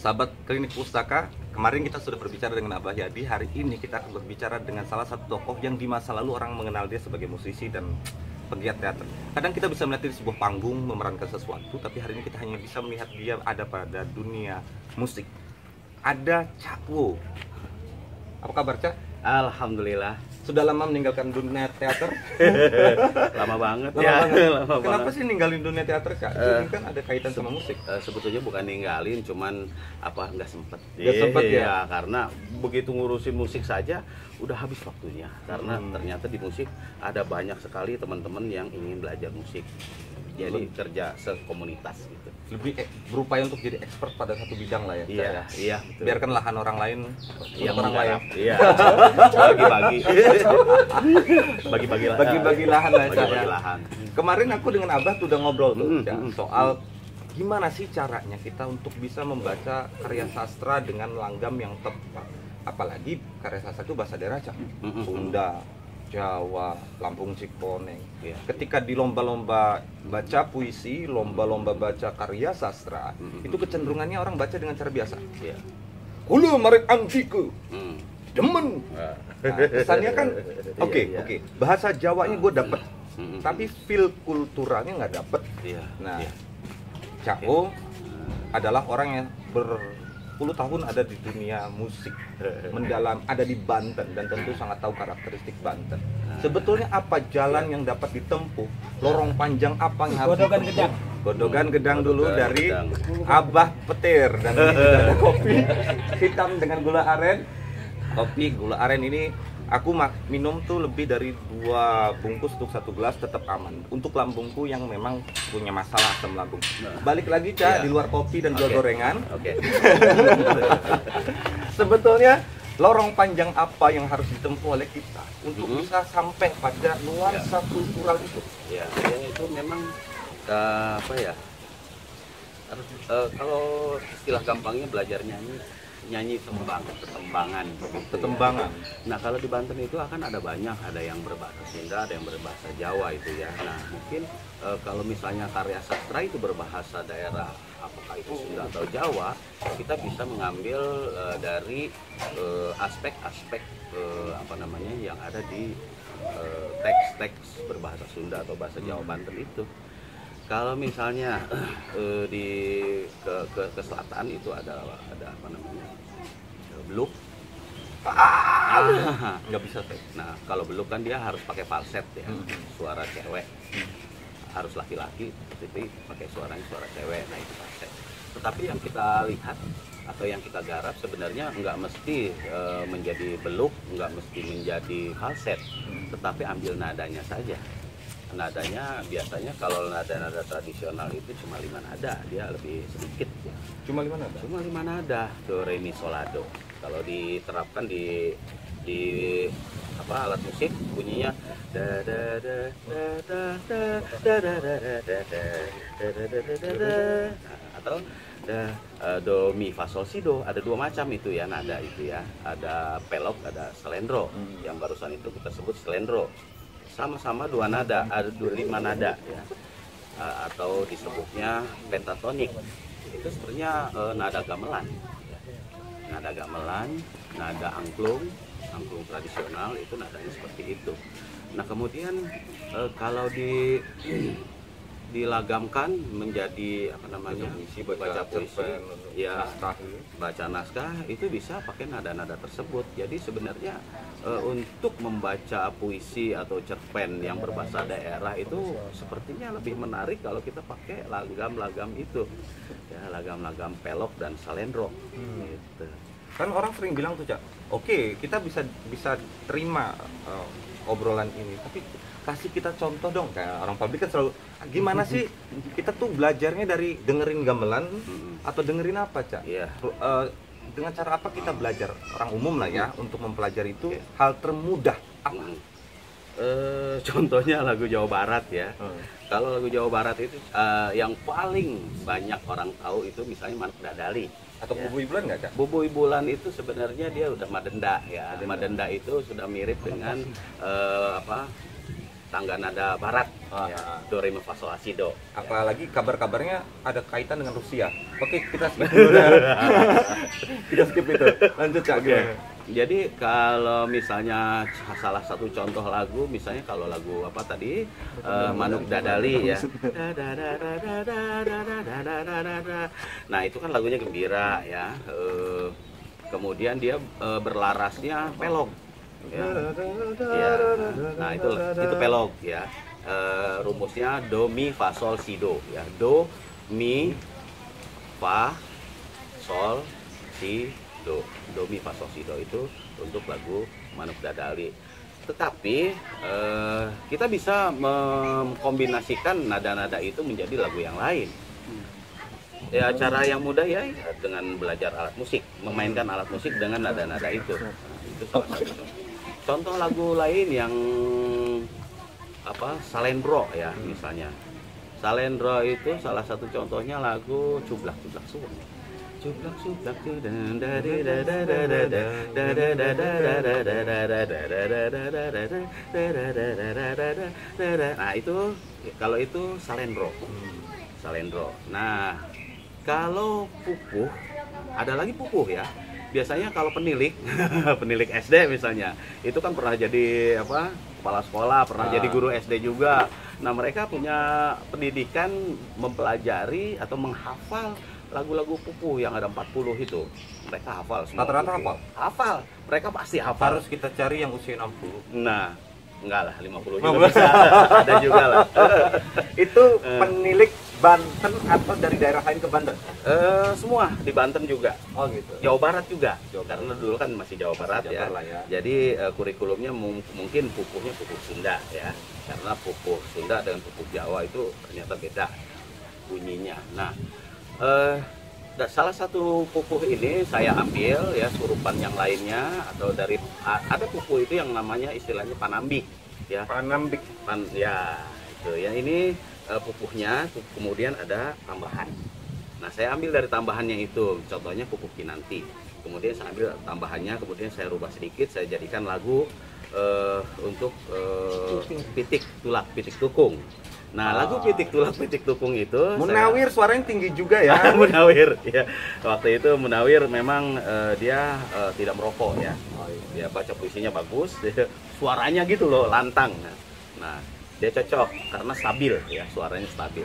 Sahabat Klinik Pustaka, kemarin kita sudah berbicara dengan Abah Yadi. Hari ini kita akan berbicara dengan salah satu tokoh yang di masa lalu orang mengenal dia sebagai musisi dan pegiat teater. Kadang kita bisa melihat dia di sebuah panggung memerankan sesuatu, tapi hari ini kita hanya bisa melihat dia ada pada dunia musik. Ada Cak Wo. Apa kabar, Cak? Alhamdulillah. Sudah lama meninggalkan dunia teater? Lama banget Lama ya. banget. Lama Kenapa banget. sih ninggalin dunia teater, Cak? Ini kan ada kaitan sama musik. Sebetulnya bukan ninggalin, cuman nggak sempet. Nggak sempet ya? Iya, karena begitu ngurusin musik saja udah habis waktunya. Karena ternyata di musik ada banyak sekali teman-teman yang ingin belajar musik. Jadi kerja sekomunitas gitu. Lebih berupaya untuk jadi expert pada satu bidang lah ya, Cak, Iya, ya? iya. Betul. Biarkan lahan orang lain Yang untuk orang lain. Iya. Bagi-bagi. Bagi-bagi lahan. Bagi-bagi lahan lah, Cak, Bagi-bagi ya. lahan. Kemarin aku dengan Abah tuh udah ngobrol tuh, Cak, Mm-mm. soal gimana sih caranya kita untuk bisa membaca karya sastra dengan langgam yang tepat. Apalagi karya sastra itu bahasa daerah, Cak. Mm-mm. Sunda, Jawa, Lampung, Cikoneng. Iya. Ketika di lomba-lomba baca puisi, lomba-lomba baca karya sastra, itu kecenderungannya orang baca dengan cara biasa. Iya. Hulu marek antiku, Mm. demen. Nah, kesannya kan oke, Iya, iya. oke. Bahasa Jawanya gue dapet, Mm-mm. tapi feel kulturalnya nggak dapet. Iya. Nah, Iya. Cak Wo adalah orang yang berpuluh tahun ada di dunia musik, mendalam, ada di Banten dan tentu sangat tahu karakteristik Banten. Sebetulnya apa jalan yang dapat ditempuh, lorong panjang apa yang harus Godogan ditempuh? gedang. Godogan gedang dulu Godogan dari gedang. Abah Petir, dan ini juga ada kopi hitam dengan gula aren. Kopi gula aren ini aku minum tuh lebih dari 2 bungkus untuk 1 gelas tetap aman untuk lambungku yang memang punya masalah asam lambung. Balik lagi, Cak, Iya. di luar kopi dan jual Oke. gorengan. Oke. Sebetulnya lorong panjang apa yang harus ditempuh oleh kita untuk Mhm. bisa sampai pada nuansa kultural itu? Ya, itu memang apa ya? Kalau istilah gampangnya belajar nyanyi ketembangan. gitu ya. Ketembangan. Nah, kalau di Banten itu akan ada banyak, ada yang berbahasa Sunda, ada yang berbahasa Jawa itu ya. Nah, mungkin kalau misalnya karya sastra itu berbahasa daerah, apakah itu Sunda atau Jawa, kita bisa mengambil dari aspek-aspek apa namanya yang ada di teks-teks berbahasa Sunda atau bahasa Jawa Banten itu. Kalau misalnya di ke selatan itu ada apa namanya, beluk. Nggak bisa, Teh. Nah, kalau beluk kan dia harus pakai falset ya, suara cewek. Harus laki-laki, tapi pakai suara cewek. Nah, itu falset. Tetapi yang kita lihat atau yang kita garap sebenarnya nggak mesti menjadi beluk, nggak mesti menjadi falset, tetapi ambil nadanya saja. Nadanya biasanya kalau nada-nada tradisional itu cuma 5 nada, dia lebih sedikit ya. Cuma 5 nada. Cuma 5 nada, do, re, mi, sol, la, do. Kalau diterapkan di apa alat musik bunyinya da da da da da da da da da da da da da da da da. Atau do, mi, fa, sol, si, do. Ada 2 macam itu ya nada itu ya. Ada pelok, ada selendro. Yang barusan itu kita sebut selendro. Sama-sama 2 nada, ada 5 nada ya. Atau disebutnya pentatonik. Itu sebenarnya nada gamelan ya. Nada gamelan, nada angklung tradisional itu nadanya seperti itu. Nah, kemudian kalau dilagamkan menjadi apa namanya, baca puisi ya, baca naskah itu bisa pakai nada-nada tersebut. Jadi sebenarnya untuk membaca puisi atau cerpen yang berbahasa daerah itu sepertinya lebih menarik kalau kita pakai lagam-lagam itu ya, lagam-lagam pelok dan salendro gitu. Kan orang sering bilang tuh, Cak, oke, kita bisa terima obrolan ini, tapi kasih kita contoh dong. Kayak orang publik kan selalu, gimana sih kita tuh belajarnya dari dengerin gamelan atau dengerin apa, Cak? Iya. Dengan cara apa kita belajar, orang umum lah ya, untuk mempelajari itu hal termudah apa? Contohnya lagu Jawa Barat ya. Kalau lagu Jawa Barat itu yang paling banyak orang tahu itu misalnya Manuk Dadali. Atau Ya. Bubui Bulan nggak, Cak? Bubui Bulan itu sebenarnya dia udah madenda ya. Madenda itu sudah mirip dengan apa? tangga nada barat, Ah, ya, ah. do re mi fa sol la si do. Apalagi kabar-kabarnya ada kaitan dengan Rusia. Oke, kita skip dulu dah. Kita skip itu. Lanjut Cak, gimana? Jadi kalau misalnya salah satu contoh lagu, misalnya kalau lagu apa tadi, Manuk Dadali ya. Nah itu kan lagunya gembira ya. Kemudian dia berlarasnya pelog. Ya. Ya. Nah itu pelog ya. Rumusnya do mi fa sol si do ya. Do mi fa sol si do. Do mi fa sol si do itu untuk lagu Manuk Dadali. Tetapi kita bisa mengkombinasikan nada-nada itu menjadi lagu yang lain. Ya cara yang mudah ya dengan belajar alat musik, memainkan alat musik dengan nada-nada itu. Nah, itu salah satu contoh lagu lain yang apa, Salendro ya misalnya. Salendro itu salah satu contohnya lagu Cublak Cublak Suwung. Cublak Cublak nah itu kalau itu Salendro. Salendro. Nah, kalau pupuh ada lagi pupuh ya. Biasanya kalau penilik penilik SD misalnya, itu kan pernah jadi apa? Kepala sekolah, pernah jadi guru SD juga. Nah, mereka punya pendidikan mempelajari atau menghafal lagu-lagu pupuh yang ada 40 itu. Mereka hafal semua. Rata-rata pupuh. hafal? Hafal. Mereka pasti hafal. Harus kita cari yang usia 60. Nah, enggak lah, 50 juga bisa. Ada juga lah. Itu penilik Banten atau dari daerah lain ke Banten? Semua di Banten juga. Oh gitu. Jawa Barat juga. Jawa Barat. Karena dulu kan masih Jawa Barat ya. Jabar lah ya. Jadi kurikulumnya mungkin pupuhnya pupuk Sunda ya. Karena pupuk Sunda dengan pupuk Jawa itu ternyata beda bunyinya. Nah, salah satu pupuh ini saya ambil ya surupan yang lainnya atau dari ada pupuh itu yang namanya istilahnya panambik ya. Panambik. Ya itu yang ini pupuhnya, kemudian ada tambahan. Nah saya ambil dari tambahannya itu, contohnya pupuk Kinanti. Kemudian saya ambil tambahannya, kemudian saya rubah sedikit, saya jadikan lagu untuk pitik tulak pitik tukung. Nah lagu pitik tulak pitik tukung itu Munawir suaranya tinggi juga ya. Munawir ya. Waktu itu Munawir memang dia tidak merokok ya. Dia baca puisinya bagus, dia, suaranya gitu loh lantang. Nah dia cocok karena stabil ya, suaranya stabil.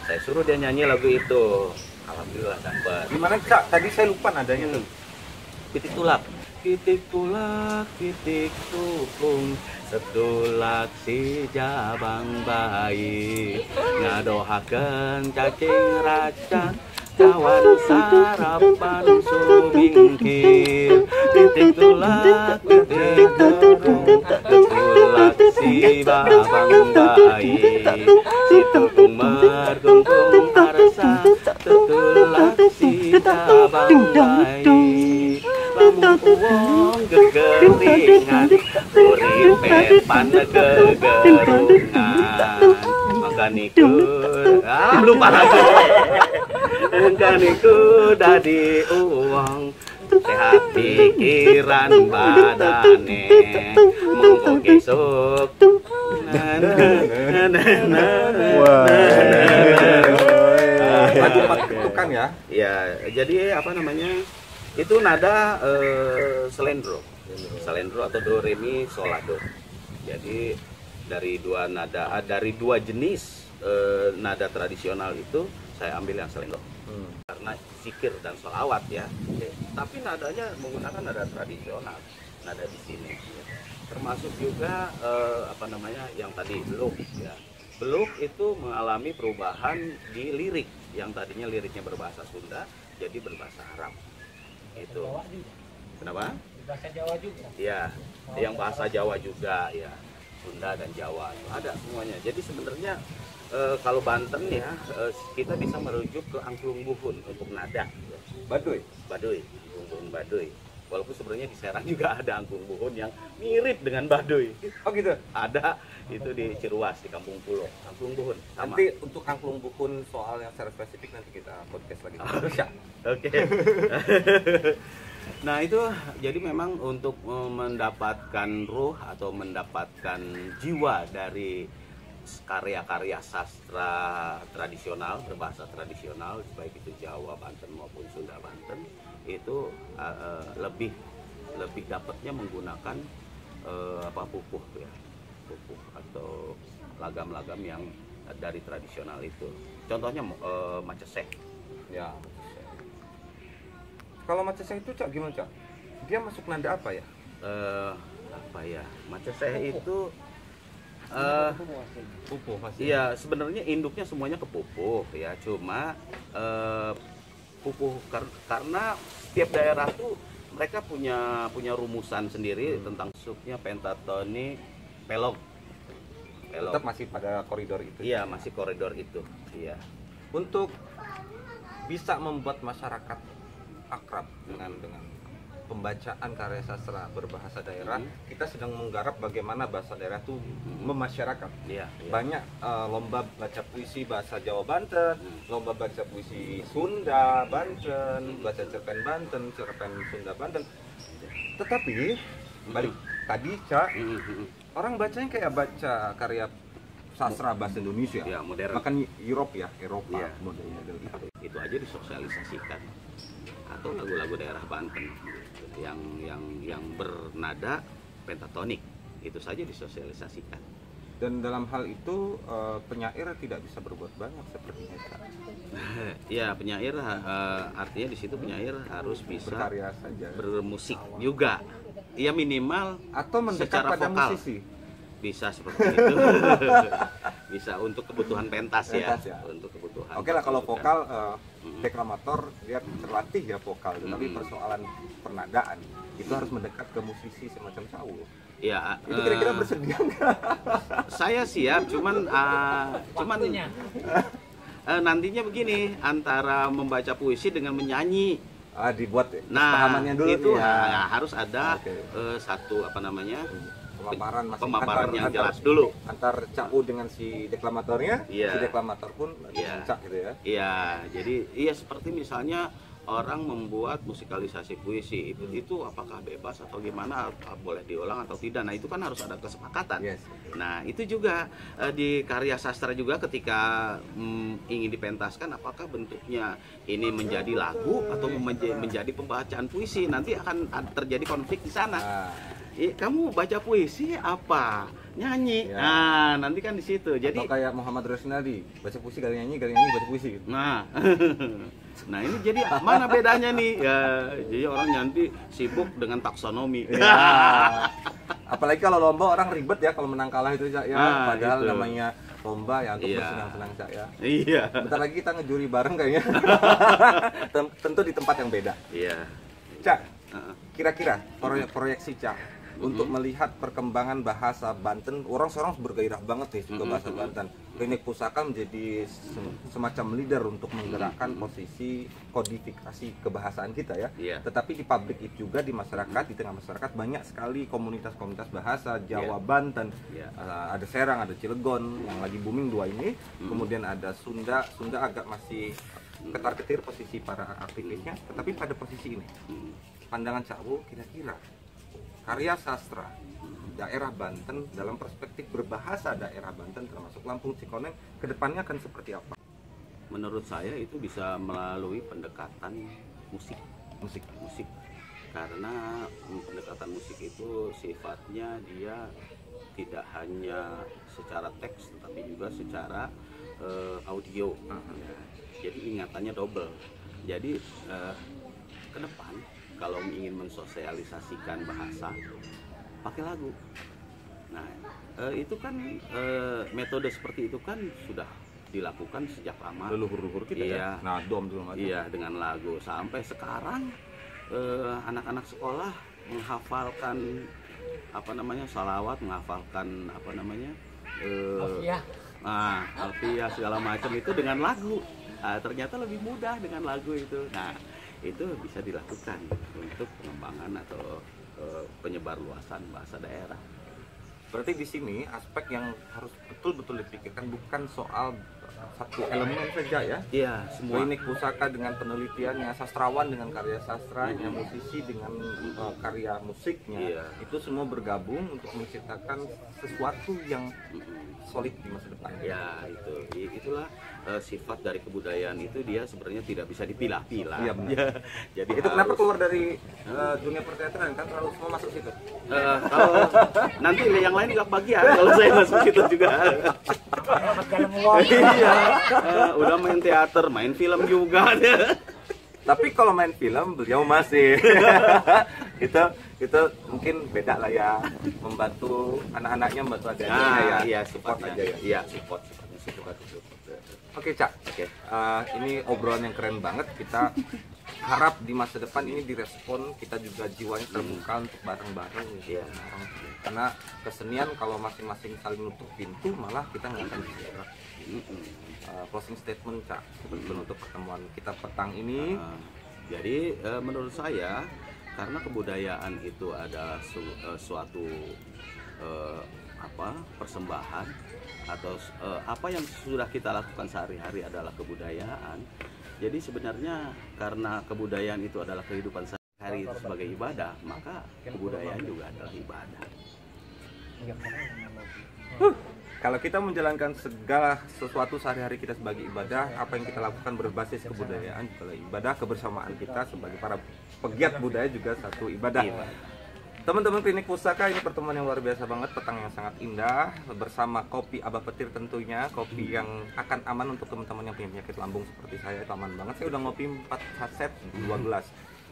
Saya suruh dia nyanyi lagu itu, alhamdulillah dapat. Gimana Cak? Tadi saya lupa nadanya tuh. Pitik tulak, pitik tulak, pitik tukung, setulak si jabang bayi, ngadohakeun cacing raca, kawan sarapan sumingkir. Pitik tulak, pitik tukung, setulak si babang bayi, si tukung mergunggung arsa, setulak si jabang bayi. Lamun uwong gegeringan, uripe panegegerungan, mangkaniku lupa lagi. Mangkaniku dadi uwong, sehat pikiran badane, monggo gesuk. Lagu 40 kan ya? Ya, jadi apa namanya? Itu nada selendro. Selendro atau do re mi sol la do. Jadi dari dua nada, dari dua jenis nada tradisional itu saya ambil yang selendro. Karena zikir dan sholawat ya. Tapi nadanya menggunakan nada tradisional, nada di sini. Termasuk juga apa namanya yang tadi beluk ya. Beluk itu mengalami perubahan di lirik yang tadinya liriknya berbahasa Sunda jadi berbahasa Arab. Itu. Kenapa? Bahasa Jawa juga. Ya, yang bahasa Jawa juga ya. Sunda dan Jawa itu ada semuanya. Jadi sebenarnya kalau Banten ya kita bisa merujuk ke angklung buhun untuk nada. Baduy. Baduy, angklung buhun Baduy. Walaupun sebenarnya di Serang juga ada angklung buhun yang mirip dengan Baduy. Oh gitu. Ada itu di Ciruas di Kampung Pulo, angklung buhun sama. Nanti untuk angklung buhun soal yang secara spesifik nanti kita podcast lagi. Oke. Nah itu jadi memang untuk mendapatkan ruh atau mendapatkan jiwa dari karya-karya sastra tradisional berbahasa tradisional baik itu Jawa, Banten maupun Sunda Banten itu lebih dapatnya menggunakan pupuh ya, pupuh atau lagam-lagam yang dari tradisional itu. Contohnya maceseh. Ya. Kalau maceseh itu Cak gimana Cak? Dia masuk nada apa ya? Maceseh itu Pupuh pasti. iya sebenarnya induknya semuanya ke pupuh ya, cuma pupuh karena setiap daerah tuh mereka punya rumusan sendiri tentang subnya pentatonik, pelog. Tetap masih pada koridor itu. Iya, masih koridor itu. Iya. Untuk bisa membuat masyarakat akrab dengan pembacaan karya sastra berbahasa daerah, kita sedang menggarap bagaimana bahasa daerah itu memasyarakat. Iya, iya. Banyak lomba baca puisi bahasa Jawa Banten, lomba baca puisi Sunda Banten, baca cerpen Banten, cerpen Sunda Banten. Tetapi balik tadi Cak, orang bacanya kayak baca karya sastra bahasa Indonesia. Ya, modern. Bahkan Eropa Iya. model itu. Itu aja disosialisasikan. Atau lagu-lagu daerah Banten yang bernada pentatonik itu saja disosialisasikan. Dan dalam hal itu penyair tidak bisa berbuat banyak sepertinya Cak. Ya, penyair artinya di situ penyair harus bisa Berkarya saja. bermusik juga. Ya minimal Atau mendekat secara pada vokal. musisi. Bisa seperti itu. Bisa untuk kebutuhan pentas ya. Pentas ya. Untuk kebutuhan. Oke lah kalau gitu kan. vokal deklamator dia terlatih ya vokal, tapi persoalan pernadaan itu harus mendekat ke musisi semacam Cawu. Ya, Itu kira-kira bersedia nggak? saya siap, cuman nantinya begini antara membaca puisi dengan menyanyi. Dibuat Nah, pahamannya dulu itu ya. harus ada Oke. satu Pemaparan pemaparan yang jelas dulu. antar Cawu dengan si deklamatornya, Iya. si deklamator pun Iya. Cak gitu ya. Iya, jadi iya seperti misalnya orang membuat musikalisasi puisi itu apakah bebas atau gimana, boleh diulang atau tidak. Nah itu kan harus ada kesepakatan. Yes. Nah itu juga di karya sastra juga ketika ingin dipentaskan apakah bentuknya ini menjadi lagu atau menjadi pembacaan puisi, nanti akan terjadi konflik di sana. Nah, Kamu baca puisi apa? Nyanyi. Ya. Nah, nanti kan di situ. Jadi atau kayak Muhammad Rusnadi, baca puisi kali nyanyi baca puisi. nah. Nah, ini jadi mana bedanya nih? Ya, jadi orang nanti sibuk dengan taksonomi. Ya. Apalagi kalau lomba orang ribet ya kalau menang kalah itu Cak ya. Padahal itu. namanya lomba ya untuk Iya. bersenang-senang Cak ya. Iya. Bentar lagi kita ngejuri bareng kayaknya. Tentu di tempat yang beda. Iya. Cak, Heeh. kira-kira proyeksi Cak untuk melihat perkembangan bahasa Banten, orang bergairah banget nih suka bahasa Banten. Klinik Pusaka menjadi semacam leader untuk menggerakkan posisi kodifikasi kebahasaan kita ya. Iya. Tetapi di publik itu juga di masyarakat, di tengah masyarakat banyak sekali komunitas-komunitas bahasa Jawa Banten. Iya. Ada Serang, ada Cilegon yang lagi booming dua ini. Kemudian ada Sunda agak masih ketar-ketir posisi para aktivisnya, tetapi pada posisi ini pandangan Cawu kira-kira karya sastra daerah Banten dalam perspektif berbahasa daerah Banten termasuk Lampung Cikoneng kedepannya akan seperti apa? Menurut saya itu bisa melalui pendekatan musik. Karena pendekatan musik itu sifatnya dia tidak hanya secara teks tetapi juga secara audio. Ya. Jadi ingatannya double. Jadi ke depan kalau ingin mensosialisasikan bahasa pakai lagu. Nah itu kan metode seperti itu kan sudah dilakukan sejak lama. Leluhur-leluhur kita Iya. ya. Nah, dom dulu macam. Iya, dengan lagu sampai sekarang anak-anak sekolah menghafalkan salawat, menghafalkan alfiyah segala macam itu dengan lagu. Nah, ternyata lebih mudah dengan lagu itu. Nah itu bisa dilakukan untuk pengembangan atau penyebar luasan bahasa daerah. Berarti di sini aspek yang harus betul-betul dipikirkan bukan soal satu elemen saja ya. Iya, semua. Klinik pusaka dengan penelitiannya, sastrawan dengan karya sastranya, musisi dengan karya musiknya, Iya. itu semua bergabung untuk menciptakan sesuatu yang solid di masa depan. Ya itulah sifat dari kebudayaan itu, dia sebenarnya tidak bisa dipilah-pilah. Iya, benar. Ya, jadi Itu kenapa harus- keluar dari dunia perteateran kan terlalu semua masuk situ. kalau nanti yang lain nggak bagian kalau saya masuk situ juga. Iya, udah main teater, main film juga. Tapi kalau main film beliau masih itu mungkin beda lah ya, membantu anak-anaknya, membantu adanya ya. Iya, Support sifatnya aja ya. Iya, sifatnya support. Oke Cak, Oke. ini obrolan yang keren banget. Kita harap di masa depan ini direspon, kita juga jiwanya terbuka untuk bareng-bareng. Iya. Karena kesenian kalau masing-masing saling nutup pintu, malah kita nggak akan bisa gerak. Closing statement Cak, penutup pertemuan kita petang ini. Jadi menurut saya, karena kebudayaan itu adalah suatu persembahan atau apa yang sudah kita lakukan sehari-hari adalah kebudayaan. Jadi sebenarnya karena kebudayaan itu adalah kehidupan sehari-hari itu sebagai ibadah, maka kebudayaan juga adalah ibadah. Kalau kita menjalankan segala sesuatu sehari-hari kita sebagai ibadah, apa yang kita lakukan berbasis kebudayaan juga ibadah. Kebersamaan kita sebagai para pegiat budaya juga satu ibadah. Teman-teman Klinik Pusaka, ini pertemuan yang luar biasa banget, petang yang sangat indah bersama kopi Abah Petir tentunya, kopi yang akan aman untuk teman-teman yang punya penyakit lambung seperti saya, itu aman banget. Saya udah ngopi 4 saset 2 gelas.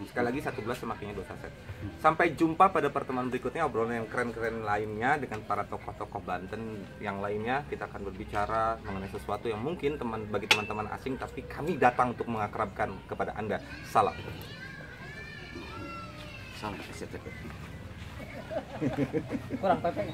Sekali lagi 1 gelas semakinnya 2 saset. Sampai jumpa pada pertemuan berikutnya, obrolan yang keren-keren lainnya dengan para tokoh-tokoh Banten yang lainnya. Kita akan berbicara mengenai sesuatu yang mungkin bagi teman-teman asing, tapi kami datang untuk mengakrabkan kepada Anda. Salam. Salam SCTV. Kurang pepek.